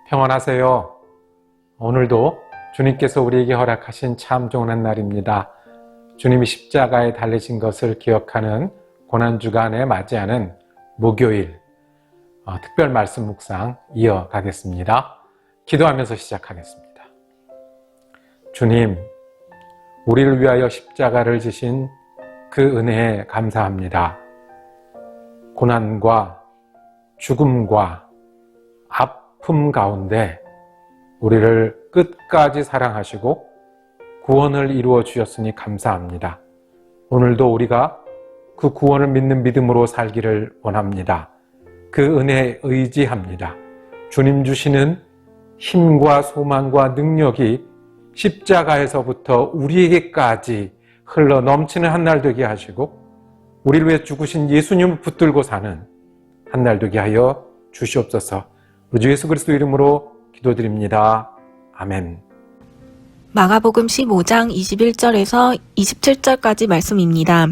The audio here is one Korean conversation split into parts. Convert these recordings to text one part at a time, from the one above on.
평안하세요. 오늘도 주님께서 우리에게 허락하신 참 좋은 날입니다. 주님이 십자가에 달리신 것을 기억하는 고난주간에 맞이하는 목요일 특별 말씀 묵상 이어가겠습니다. 기도하면서 시작하겠습니다. 주님, 우리를 위하여 십자가를 지신 그 은혜에 감사합니다. 고난과 죽음과 아픔 가운데 우리를 끝까지 사랑하시고 구원을 이루어 주셨으니 감사합니다. 오늘도 우리가 그 구원을 믿는 믿음으로 살기를 원합니다. 그 은혜에 의지합니다. 주님 주시는 힘과 소망과 능력이 십자가에서부터 우리에게까지 흘러 넘치는 한 날 되게 하시고 우리를 위해 죽으신 예수님을 붙들고 사는 한 날 되게 하여 주시옵소서. 우리 주 예수 그리스도 이름으로 기도드립니다. 아멘. 마가복음 15장 21절에서 27절까지 말씀입니다.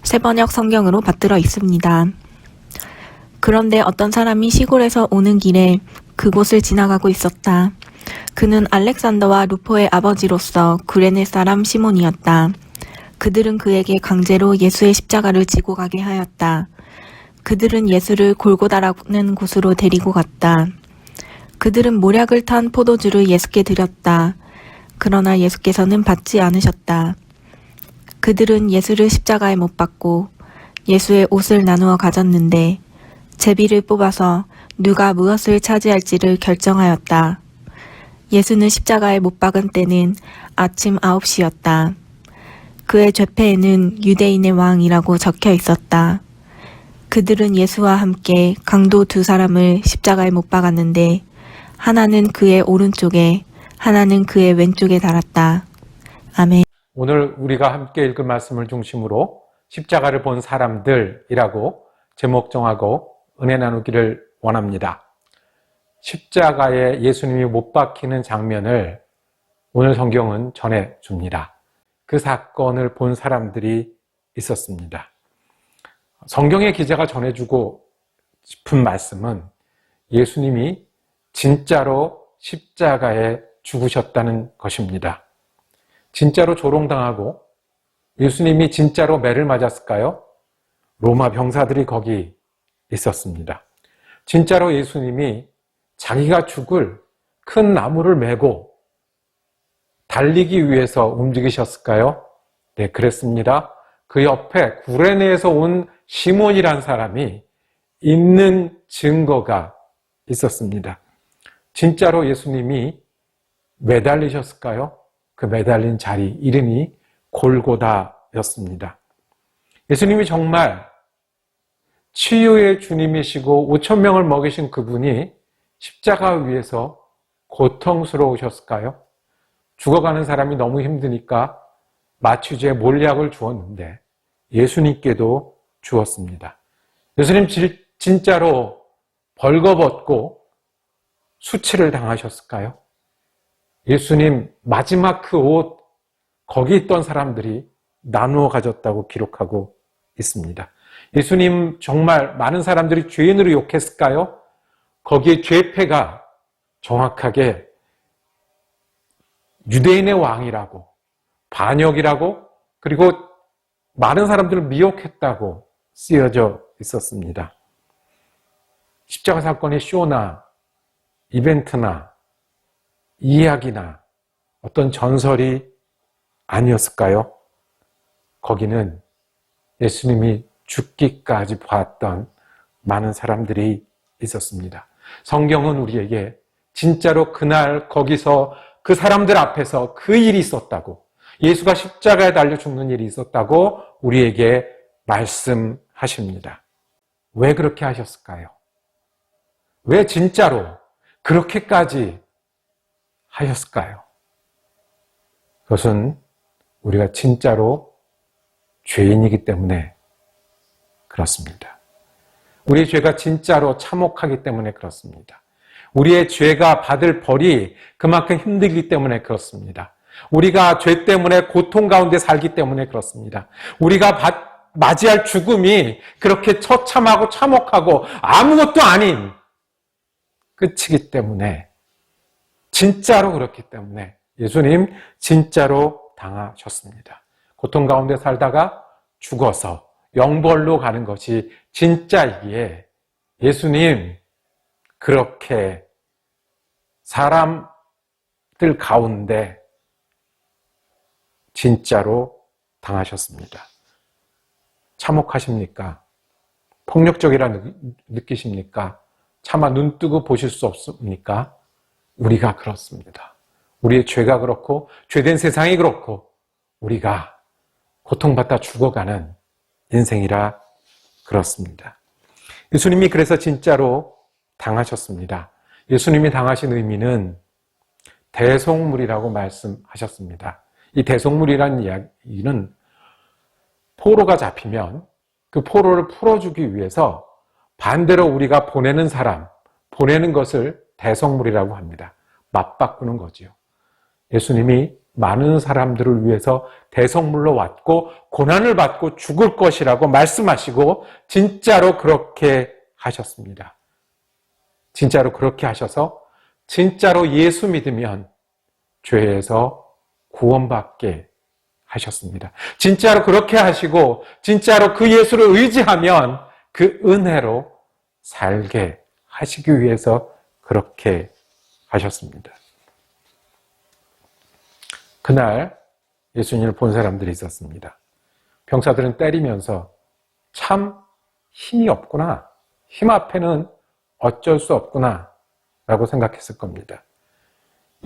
새번역 성경으로 받들어 있습니다. 그런데 어떤 사람이 시골에서 오는 길에 그곳을 지나가고 있었다. 그는 알렉산더와 루포의 아버지로서 구레네 사람 시몬이었다. 그들은 그에게 강제로 예수의 십자가를 지고 가게 하였다. 그들은 예수를 골고다라는 곳으로 데리고 갔다. 그들은 모략을 탄 포도주를 예수께 드렸다. 그러나 예수께서는 받지 않으셨다. 그들은 예수를 십자가에 못 박고 예수의 옷을 나누어 가졌는데 제비를 뽑아서 누가 무엇을 차지할지를 결정하였다. 예수는 십자가에 못 박은 때는 아침 9시였다. 그의 죄패에는 유대인의 왕이라고 적혀 있었다. 그들은 예수와 함께 강도 두 사람을 십자가에 못 박았는데 하나는 그의 오른쪽에 하나는 그의 왼쪽에 달았다. 아멘. 오늘 우리가 함께 읽을 말씀을 중심으로 십자가를 본 사람들이라고 제목 정하고 은혜 나누기를 원합니다. 십자가에 예수님이 못 박히는 장면을 오늘 성경은 전해줍니다. 그 사건을 본 사람들이 있었습니다. 성경의 기자가 전해주고 싶은 말씀은 예수님이 진짜로 십자가에 죽으셨다는 것입니다. 진짜로 조롱당하고 예수님이 진짜로 매를 맞았을까요? 로마 병사들이 거기 있었습니다. 진짜로 예수님이 자기가 죽을 큰 나무를 메고 달리기 위해서 움직이셨을까요? 네, 그랬습니다. 그 옆에 구레네에서 온 시몬이란 사람이 있는 증거가 있었습니다. 진짜로 예수님이 매달리셨을까요? 그 매달린 자리 이름이 골고다였습니다. 예수님이 정말 치유의 주님이시고 5,000명을 먹이신 그분이 십자가 위에서 고통스러우셨을까요? 죽어가는 사람이 너무 힘드니까 마취제 몰약을 주었는데 예수님께도 주었습니다. 예수님 진짜로 벌거벗고 수치를 당하셨을까요? 예수님 마지막 그 옷 거기 있던 사람들이 나누어 가졌다고 기록하고 있습니다. 예수님 정말 많은 사람들이 죄인으로 욕했을까요? 거기에 죄패가 정확하게 유대인의 왕이라고 반역이라고 그리고 많은 사람들을 미혹했다고 쓰여져 있었습니다. 십자가 사건의 쇼나 이벤트나 이야기나 어떤 전설이 아니었을까요? 거기는 예수님이 죽기까지 봤던 많은 사람들이 있었습니다. 성경은 우리에게 진짜로 그날 거기서 그 사람들 앞에서 그 일이 있었다고 예수가 십자가에 달려 죽는 일이 있었다고 우리에게 말씀하십니다. 왜 그렇게 하셨을까요? 왜 진짜로 그렇게까지 하셨을까요? 그것은 우리가 진짜로 죄인이기 때문에 그렇습니다. 우리의 죄가 진짜로 참혹하기 때문에 그렇습니다. 우리의 죄가 받을 벌이 그만큼 힘들기 때문에 그렇습니다. 우리가 죄 때문에 고통 가운데 살기 때문에 그렇습니다. 우리가 맞이할 죽음이 그렇게 처참하고 참혹하고 아무것도 아닌 끝이기 때문에 진짜로 그렇기 때문에 예수님 진짜로 당하셨습니다. 고통 가운데 살다가 죽어서 영벌로 가는 것이 진짜이기에 예수님 그렇게 사람들 가운데 진짜로 당하셨습니다. 참혹하십니까? 폭력적이라 느끼십니까? 차마 눈 뜨고 보실 수 없습니까? 우리가 그렇습니다. 우리의 죄가 그렇고 죄된 세상이 그렇고 우리가 고통받다 죽어가는 인생이라 그렇습니다. 예수님이 그래서 진짜로 당하셨습니다. 예수님이 당하신 의미는 대속물이라고 말씀하셨습니다. 이 대속물이라는 이야기는 포로가 잡히면 그 포로를 풀어주기 위해서 반대로 우리가 보내는 사람, 보내는 것을 대속물이라고 합니다. 맞바꾸는 거지요. 예수님이 많은 사람들을 위해서 대속물로 왔고 고난을 받고 죽을 것이라고 말씀하시고 진짜로 그렇게 하셨습니다. 진짜로 그렇게 하셔서 진짜로 예수 믿으면 죄에서 구원받게 하셨습니다. 진짜로 그렇게 하시고 진짜로 그 예수를 의지하면 그 은혜로 살게 하시기 위해서 그렇게 하셨습니다. 그날 예수님을 본 사람들이 있었습니다. 병사들은 때리면서 참 힘이 없구나. 힘 앞에는 어쩔 수 없구나 라고 생각했을 겁니다.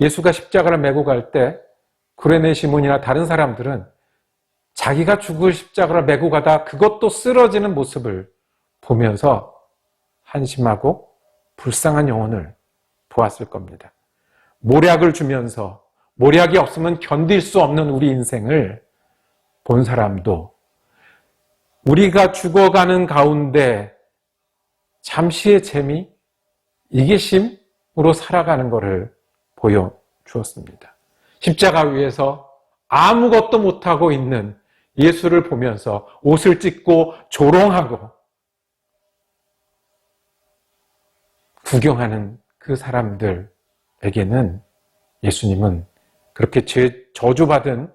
예수가 십자가를 메고 갈 때 구레네 시몬이나 다른 사람들은 자기가 죽을 십자가를 메고 가다 그것도 쓰러지는 모습을 보면서 한심하고 불쌍한 영혼을 보았을 겁니다. 모략을 주면서 모략이 없으면 견딜 수 없는 우리 인생을 본 사람도 우리가 죽어가는 가운데 잠시의 재미, 이기심으로 살아가는 것을 보여주었습니다. 십자가 위에서 아무것도 못하고 있는 예수를 보면서 옷을 찢고 조롱하고 구경하는 그 사람들에게는 예수님은 그렇게 저주받은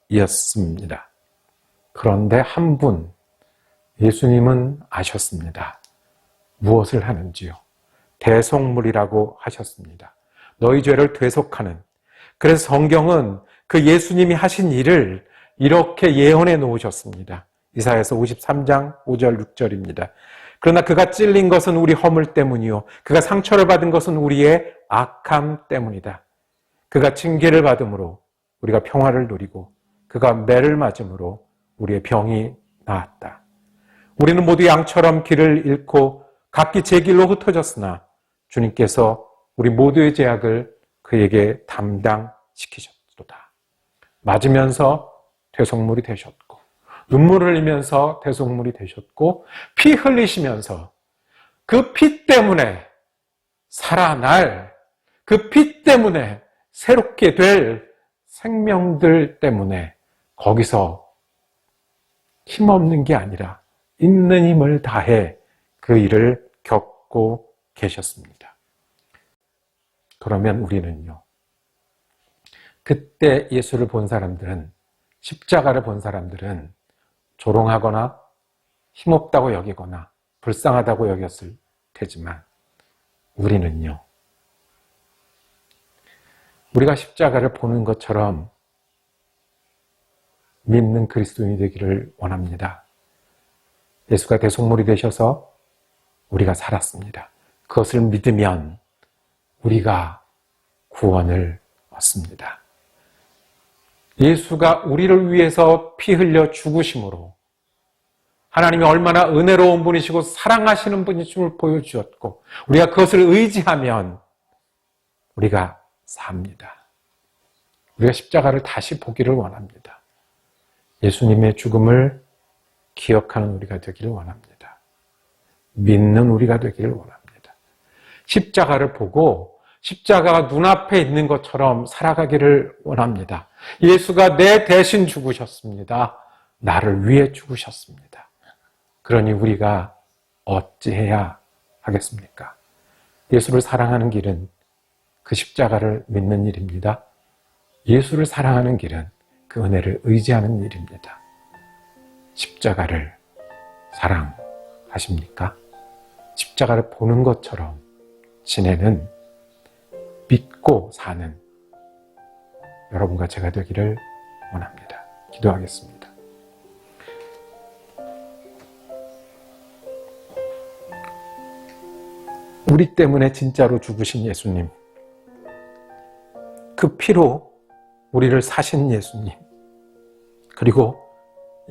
죄인이었습니다. 그런데 한 분, 예수님은 아셨습니다. 무엇을 하는지요? 대속물이라고 하셨습니다. 너희 죄를 되속하는. 그래서 성경은 그 예수님이 하신 일을 이렇게 예언해 놓으셨습니다. 이사야서 53장 5절 6절입니다. 그러나 그가 찔린 것은 우리 허물 때문이요 그가 상처를 받은 것은 우리의 악함 때문이다. 그가 징계를 받음으로 우리가 평화를 누리고 그가 매를 맞음으로 우리의 병이 나았다. 우리는 모두 양처럼 길을 잃고 각기 제 길로 흩어졌으나 주님께서 우리 모두의 죄악을 그에게 담당시키셨도다. 맞으면서 대속물이 되셨고 눈물을 흘리면서 대속물이 되셨고 피 흘리시면서 그 피 때문에 살아날 그 피 때문에 새롭게 될 생명들 때문에 거기서 힘없는 게 아니라 있는 힘을 다해 그 일을 겪고 계셨습니다. 그러면 우리는요, 그때 예수를 본 사람들은, 십자가를 본 사람들은 조롱하거나 힘없다고 여기거나 불쌍하다고 여겼을 테지만 우리는요, 우리가 십자가를 보는 것처럼 믿는 그리스도인이 되기를 원합니다. 예수가 대속물이 되셔서 우리가 살았습니다. 그것을 믿으면 우리가 구원을 얻습니다. 예수가 우리를 위해서 피 흘려 죽으심으로 하나님이 얼마나 은혜로운 분이시고 사랑하시는 분이심을 보여주었고 우리가 그것을 의지하면 우리가 삽니다. 우리가 십자가를 다시 보기를 원합니다. 예수님의 죽음을 기억하는 우리가 되기를 원합니다. 믿는 우리가 되기를 원합니다. 십자가를 보고 십자가가 눈앞에 있는 것처럼 살아가기를 원합니다. 예수가 내 대신 죽으셨습니다. 나를 위해 죽으셨습니다. 그러니 우리가 어찌해야 하겠습니까? 예수를 사랑하는 길은 그 십자가를 믿는 일입니다. 예수를 사랑하는 길은 그 은혜를 의지하는 일입니다. 십자가를 사랑하십니까? 십자가를 보는 것처럼 지내는, 믿고 사는 여러분과 제가 되기를 원합니다. 기도하겠습니다. 우리 때문에 진짜로 죽으신 예수님, 그 피로 우리를 사신 예수님, 그리고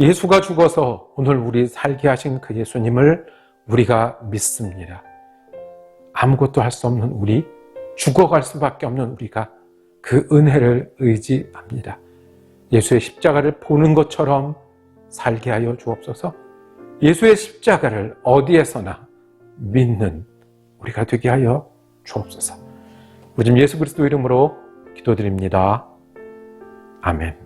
예수가 죽어서 오늘 우리 살게 하신 그 예수님을 우리가 믿습니다. 아무것도 할 수 없는 우리, 죽어갈 수밖에 없는 우리가 그 은혜를 의지합니다. 예수의 십자가를 보는 것처럼 살게 하여 주옵소서. 예수의 십자가를 어디에서나 믿는 우리가 되게 하여 주옵소서. 우리 예수 그리스도 이름으로 기도드립니다. 아멘.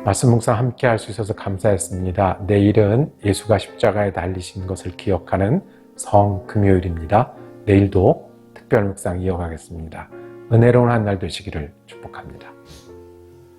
말씀 묵상 함께 할 수 있어서 감사했습니다. 내일은 예수가 십자가에 달리신 것을 기억하는 성금요일입니다. 내일도 특별 묵상 이어가겠습니다. 은혜로운 한 날 되시기를 축복합니다.